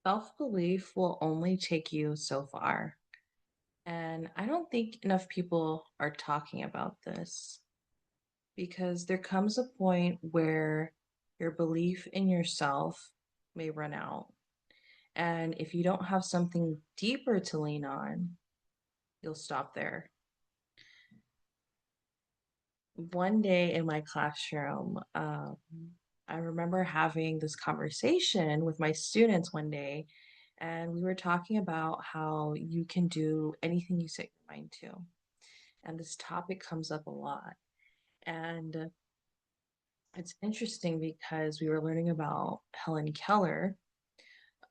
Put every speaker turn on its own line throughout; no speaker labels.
Self-belief will only take you so far. And I don't think enough people are talking about this because there comes a point where your belief in yourself may run out. And if you don't have something deeper to lean on, you'll stop there. One day in my classroom, I remember having this conversation with my students one day, and we were talking about how you can do anything you set your mind to. And this topic comes up a lot. And it's interesting because we were learning about Helen Keller,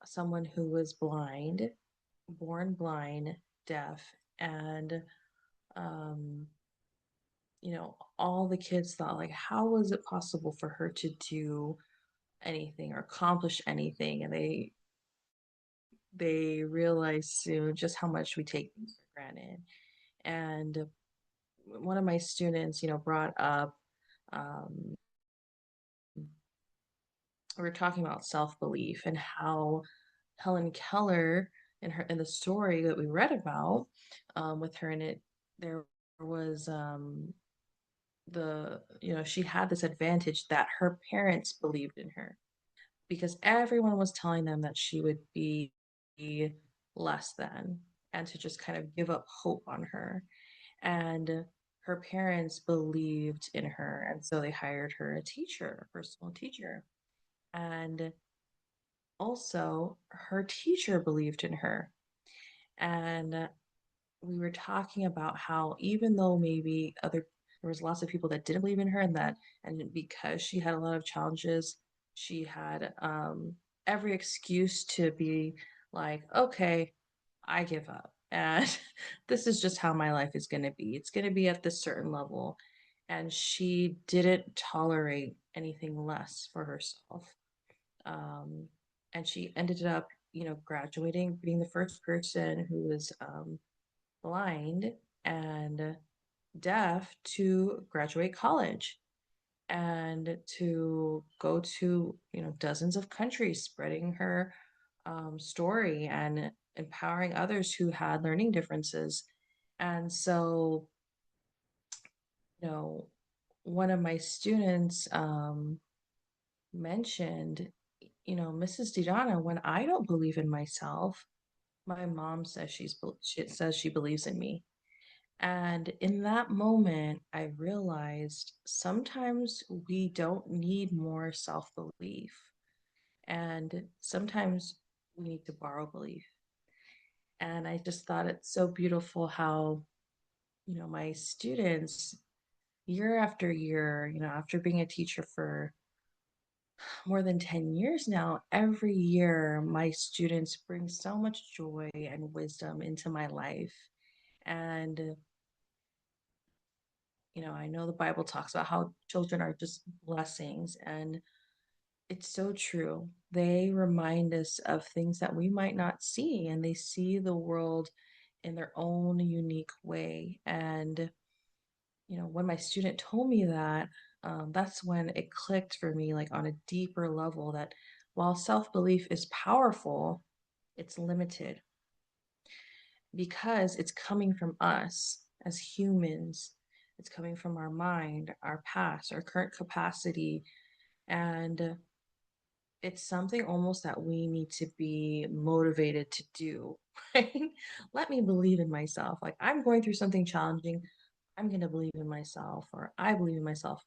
someone who was blind, born blind, deaf, and um, all the kids thought, like, how was it possible for her to do anything or accomplish anything? And they realized soon just how much we take things for granted. And one of my students, brought up, um, we were talking about self-belief and how Helen Keller in the story that we read about, with her in it, there was she had this advantage that her parents believed in her because everyone was telling them that she would be less than and to just kind of give up hope on her. And her parents believed in her, and so they hired her a teacher, a personal teacher. And also, her teacher believed in her. And we were talking about how even though maybe there was lots of people that didn't believe in her, and because she had a lot of challenges, she had every excuse to be like, okay, I give up, and this is just how my life is going to be. It's going to be at this certain level. And she didn't tolerate anything less for herself. um, and she ended up, graduating, being the first person who was blind and deaf to graduate college and to go to, dozens of countries, spreading her story and empowering others who had learning differences. And so, you know, one of my students mentioned, Mrs. Didana, when I don't believe in myself, my mom says she says she believes in me. And in that moment, I realized sometimes we don't need more self belief. And sometimes we need to borrow belief. And I just thought it's so beautiful how, my students, year after year, after being a teacher for more than 10 years now, every year my students bring so much joy and wisdom into my life. And I know the Bible talks about how children are just blessings, and it's so true. They remind us of things that we might not see, and they see the world in their own unique way. And, when my student told me that, that's when it clicked for me, like on a deeper level, that while self belief is powerful, it's limited because it's coming from us as humans. It's coming from our mind, our past, our current capacity. And it's something almost that we need to be motivated to do. Right? Let me believe in myself. Like, I'm going through something challenging. I'm going to believe in myself, or I believe in myself.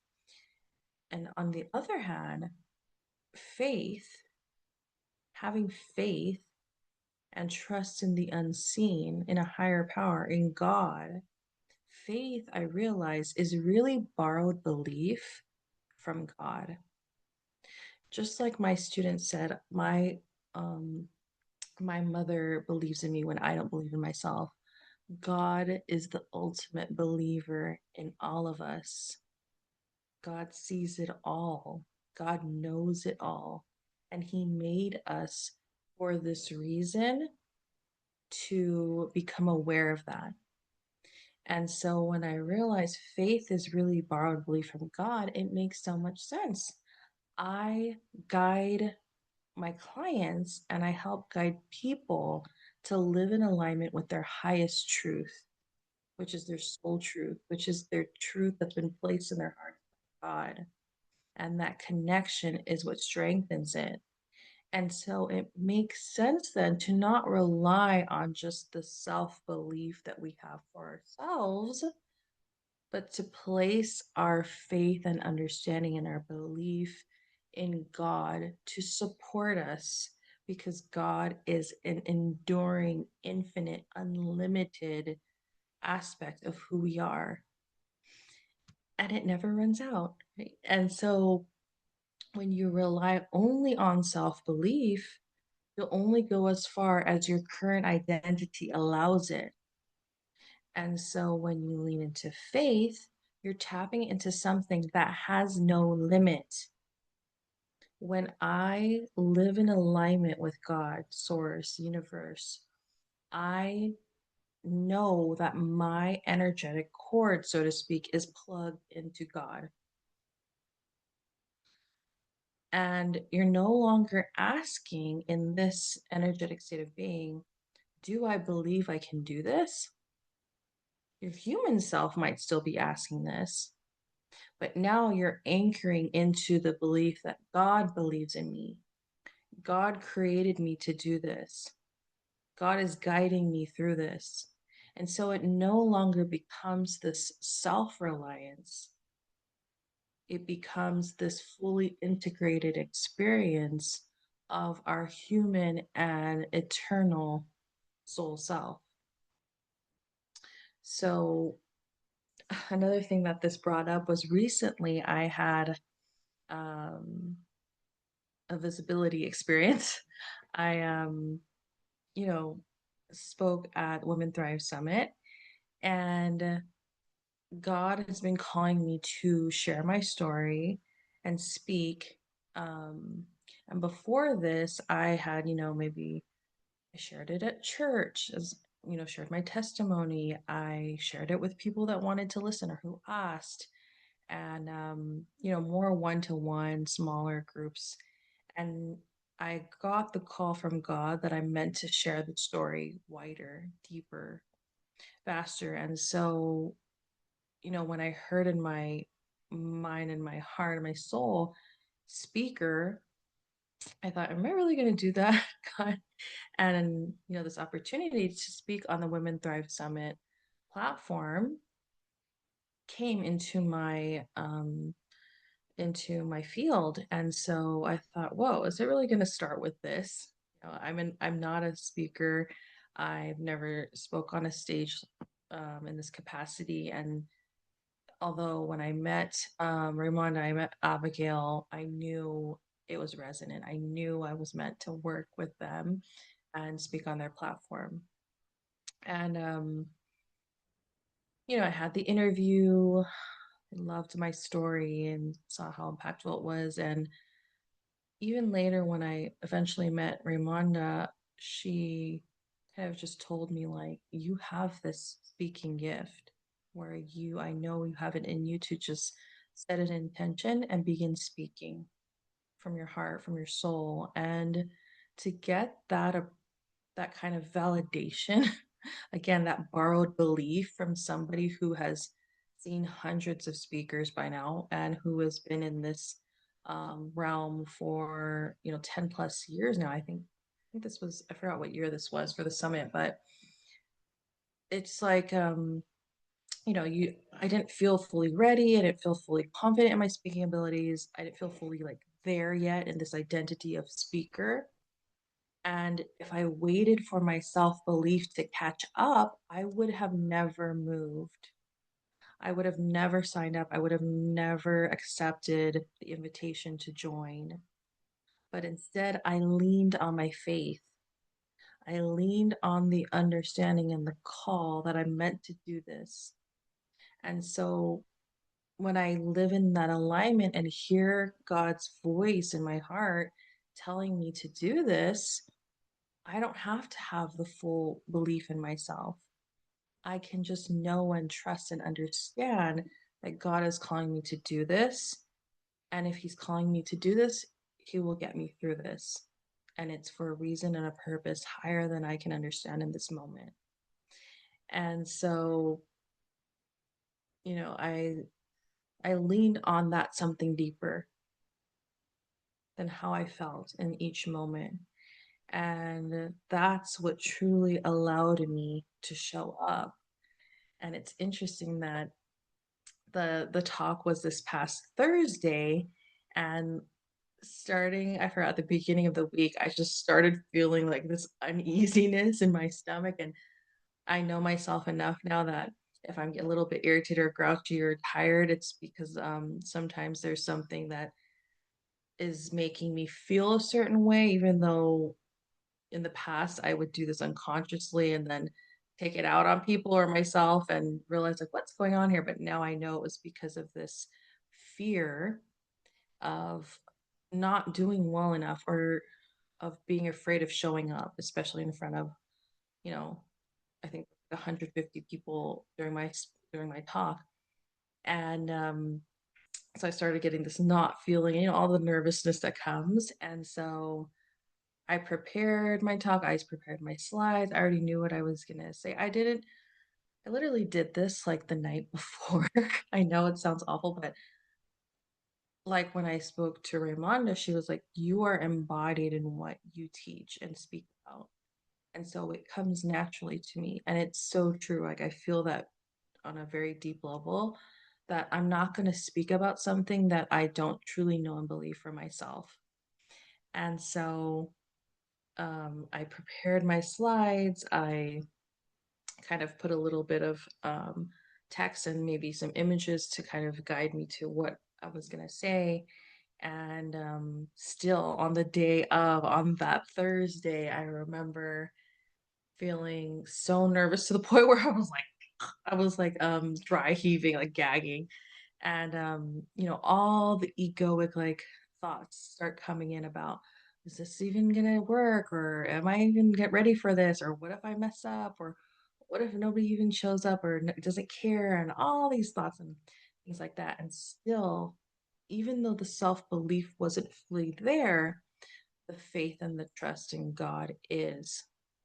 And on the other hand, faith, having faith and trust in the unseen, in a higher power, in God, faith, I realize, is really borrowed belief from God. Just like my student said, um my mother believes in me when I don't believe in myself. God is the ultimate believer in all of us. God sees it all. God knows it all. And he made us for this reason, to become aware of that. And so when I realize faith is really borrowed belief from God, it makes so much sense. I guide my clients and I help guide people to live in alignment with their highest truth, which is their soul truth, which is their truth that's been placed in their heart by God. And that connection is what strengthens it. And so it makes sense then to not rely on just the self belief that we have for ourselves, but to place our faith and understanding and our belief in God to support us because God is an enduring, infinite, unlimited aspect of who we are. And it never runs out. Right? And so when you rely only on self belief, you'll only go as far as your current identity allows it. And so when you lean into faith, you're tapping into something that has no limit. When I live in alignment with God, source, universe, I know that my energetic cord, so to speak, is plugged into God. And you're no longer asking in this energetic state of being, do I believe I can do this? Your human self might still be asking this, but now you're anchoring into the belief that God believes in me. God created me to do this. God is guiding me through this. And so it no longer becomes this self reliance, it becomes this fully integrated experience of our human and eternal soul self. So, another thing that this brought up was recently I had um, a visibility experience. I, you know, spoke at Women Thrive Summit, and God has been calling me to share my story and speak. Um, and before this, I had, maybe I shared it at church as, shared my testimony. I shared it with people that wanted to listen or who asked, and, more one to one, smaller groups. And I got the call from God that I'm meant to share the story wider, deeper, faster. And so, when I heard in my mind and my heart and my soul, speaker, I thought, am I really going to do that, God? And, this opportunity to speak on the Women Thrive Summit platform came into my field. And so I thought, whoa, is it really going to start with this? I'm not a speaker. I've never spoke on a stage in this capacity. And although when I met Raimonda, I met Abigail, I knew it was resonant. I knew I was meant to work with them and speak on their platform. And I had the interview, loved my story and saw how impactful it was. And even later, when I eventually met Raimonda, she kind of just told me, like, you have this speaking gift where I know you have it in you to just set an intention and begin speaking from your heart, from your soul. And to get that kind of validation, again, that borrowed belief from somebody who has seen hundreds of speakers by now and who has been in this realm for 10 plus years now. I think this was, I forgot what year this was for the summit, but it's like you I didn't feel fully ready. I didn't feel fully confident in my speaking abilities. I didn't feel fully like there yet in this identity of speaker. And if I waited for my self belief to catch up, I would have never moved. I would have never signed up. I would have never accepted the invitation to join. But instead, I leaned on my faith. I leaned on the understanding and the call that I'm meant to do this. And so when I live in that alignment and hear God's voice in my heart telling me to do this, I don't have to have the full belief in myself. I can just know and trust and understand that God is calling me to do this. And if He's calling me to do this, He will get me through this. and it's for a reason and a purpose higher than I can understand in this moment. And so, you know, I leaned on that something deeper than how I felt in each moment. And that's what truly allowed me to show up. And it's interesting that the talk was this past Thursday, and starting I forgot the beginning of the week, I just started feeling like this uneasiness in my stomach. And I know myself enough now that if I'm a little bit irritated or grouchy or tired, it's because sometimes there's something that is making me feel a certain way, even though in the past I would do this unconsciously and then take it out on people or myself and realize like what's going on here. But now I know it was because of this fear of not doing well enough, or of being afraid of showing up, especially in front of, you know, I think 150 people during my talk. And so I started getting this not feeling, all the nervousness that comes. And so I prepared my talk, I prepared my slides. I already knew what I was gonna say. I literally did this like the night before. I know it sounds awful, but like when I spoke to Raymonda, she was like, you are embodied in what you teach and speak about. And so it comes naturally to me. And it's so true. Like I feel that on a very deep level, that I'm not going to speak about something that I don't truly know and believe for myself. And so I prepared my slides. I kind of put a little bit of text and maybe some images to kind of guide me to what I was going to say. And still on the day of, on that Thursday, I remember feeling so nervous to the point where I was like dry heaving, like gagging. And all the egoic like thoughts start coming in about, is this even gonna work, or am I even get ready for this, or what if I mess up, or what if nobody even shows up or doesn't care, and all these thoughts and things like that. And still, even though the self-belief wasn't fully there, the faith and the trust in God is.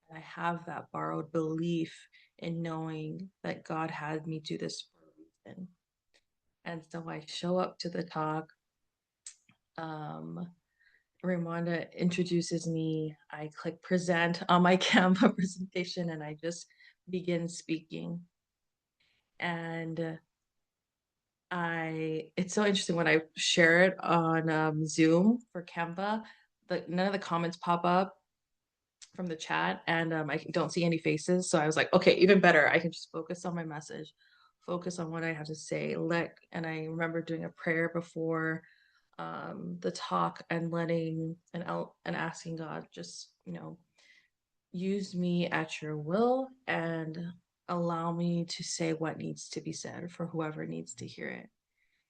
And I have that borrowed belief in knowing that God had me do this for a reason. And so I show up to the talk. Um, Raymonda introduces me. I click present on my Canva presentation and I just begin speaking. And it's so interesting when I share it on Zoom for Canva, none of the comments pop up from the chat, and I don't see any faces. So I was like, okay, even better. I can just focus on my message, focus on what I have to say. And I remember doing a prayer before the talk and letting and asking God, just, use me at your will and allow me to say what needs to be said for whoever needs to hear it.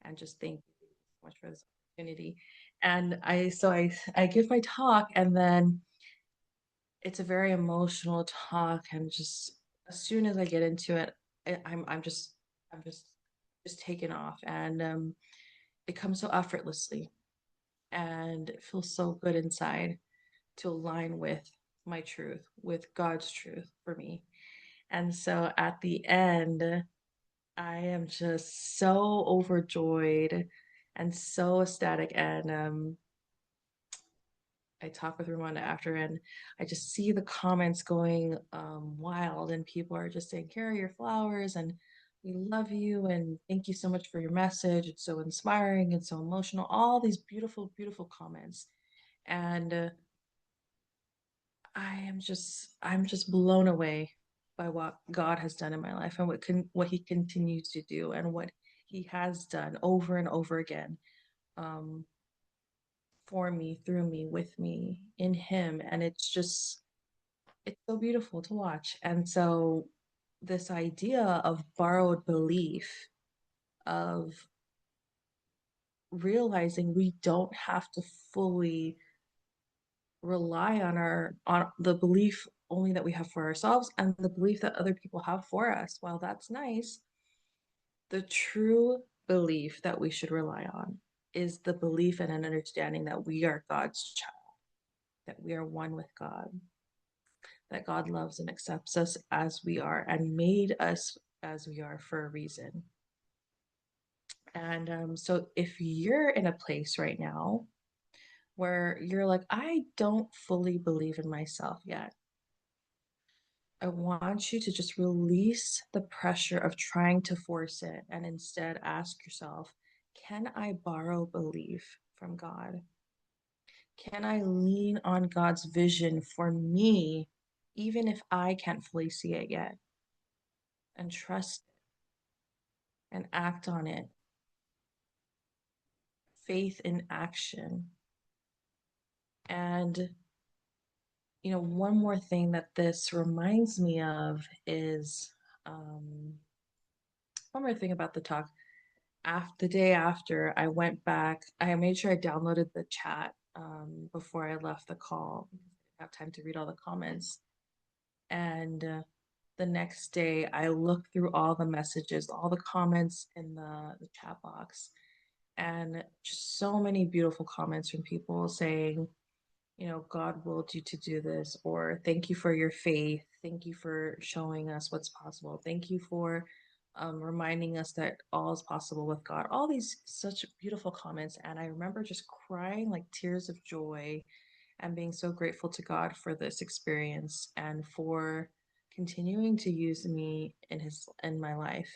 And just thank you so much for this opportunity. And I give my talk, and then it's a very emotional talk, and just as soon as I get into it, I'm just taken off. And it comes so effortlessly, and it feels so good inside to align with my truth, with God's truth for me. And so at the end, I am just so overjoyed and so ecstatic. And I talk with Ramona after, and I just see the comments going wild, and people are just saying, "Carry your flowers," and "We love you," and "Thank you so much for your message. It's so inspiring and so emotional." All these beautiful, beautiful comments, and I'm just blown away by what God has done in my life, and what He continues to do, and what He has done over and over again. Um, for me, through me, with me, in Him. And it's so beautiful to watch. And so, this idea of borrowed belief, of realizing we don't have to fully rely on the belief only that we have for ourselves and the belief that other people have for us. While that's nice, the true belief that we should rely on is the belief and an understanding that we are God's child, that we are one with God, that God loves and accepts us as we are and made us as we are for a reason. And so if you're in a place right now where you're like, I don't fully believe in myself yet, I want you to just release the pressure of trying to force it and instead ask yourself, can I borrow belief from God? Can I lean on God's vision for me, even if I can't fully see it yet, and trust and act on it? Faith in action. And, one more thing that this reminds me of is um, one more thing about the talk. After the day after, I went back, I made sure I downloaded the chat before I left the call because I didn't have time to read all the comments. And the next day, I looked through all the messages, all the comments in the chat box, and just so many beautiful comments from people saying, God willed you to do this, or thank you for your faith. Thank you for showing us what's possible. Thank you for reminding us that all is possible with God. All these such beautiful comments. And I remember just crying like tears of joy and being so grateful to God for this experience and for continuing to use me in my life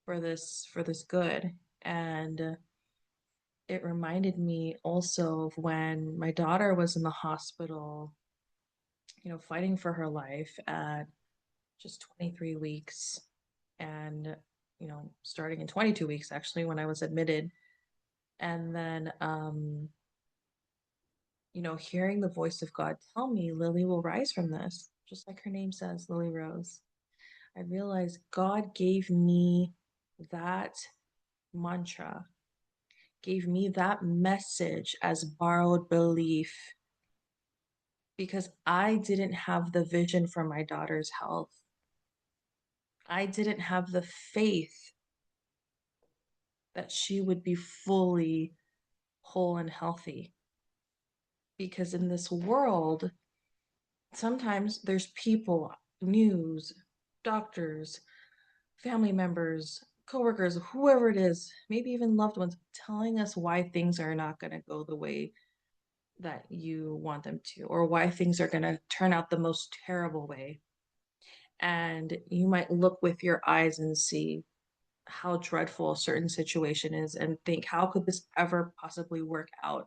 for this good. And it reminded me also of when my daughter was in the hospital, fighting for her life at just 23 weeks and, starting in 22 weeks actually when I was admitted. And then, hearing the voice of God tell me, Lily will rise from this, just like her name says, Lily Rose. I realized God gave me that mantra, gave me that message as borrowed belief because I didn't have the vision for my daughter's health. I didn't have the faith that she would be fully whole and healthy. Because in this world, sometimes there's people, news, doctors, family members, coworkers, whoever it is, maybe even loved ones, telling us why things are not going to go the way that you want them to, or why things are going to turn out the most terrible way. And you might look with your eyes and see how dreadful a certain situation is and think, how could this ever possibly work out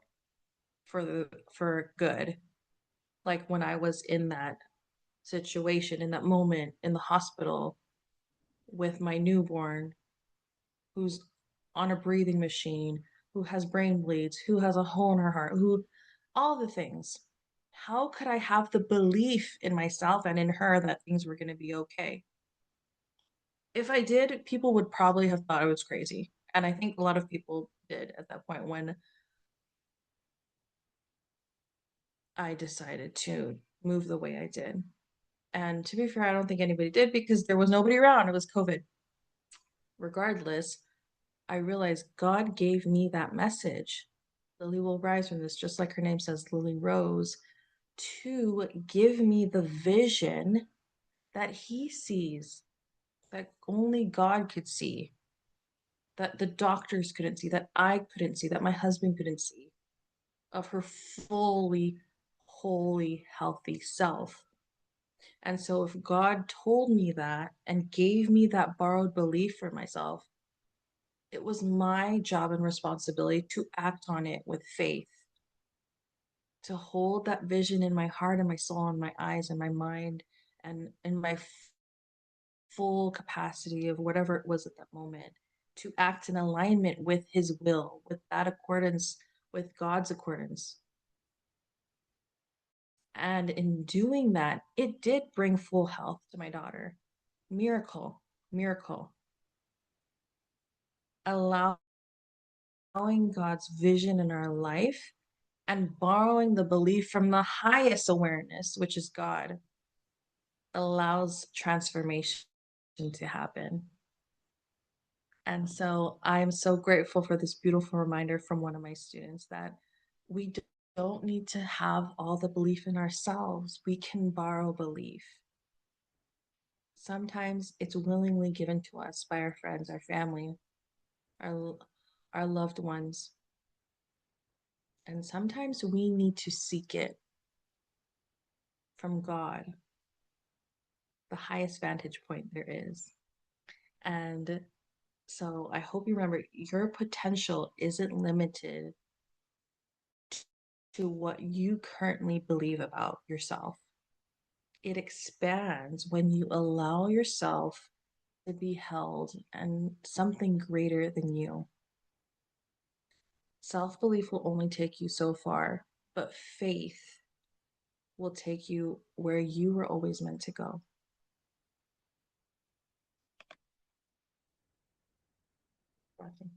for good? Like when I was in that situation, in that moment in the hospital with my newborn who's on a breathing machine, who has brain bleeds, who has a hole in her heart, who all the things. How could I have the belief in myself and in her that things were going to be okay? If I did, people would probably have thought I was crazy. And I think a lot of people did at that point when I decided to move the way I did. And to be fair, I don't think anybody did because there was nobody around. It was COVID. Regardless, I realized God gave me that message. Lily will rise from this, just like her name says, Lily Rose, to give me the vision that He sees, that only God could see, that the doctors couldn't see, that I couldn't see, that my husband couldn't see, of her fully, wholly, healthy self. And so, if God told me that and gave me that borrowed belief for myself, it was my job and responsibility to act on it with faith, to hold that vision in my heart and my soul and my eyes and my mind and in my full capacity of whatever it was at that moment, to act in alignment with His will, with that accordance, with God's accordance. And in doing that, it did bring full health to my daughter. Miracle, miracle. Allowing God's vision in our life and borrowing the belief from the highest awareness, which is God, allows transformation to happen. And so I'm so grateful for this beautiful reminder from one of my students that we don't need to have all the belief in ourselves. We can borrow belief. Sometimes it's willingly given to us by our friends, our family, our, our loved ones. And sometimes we need to seek it from God, the highest vantage point there is. And so I hope you remember your potential isn't limited to what you currently believe about yourself. It expands when you allow yourself to be held and something greater than you. Self belief will only take you so far, but faith will take you where you were always meant to go. Watching.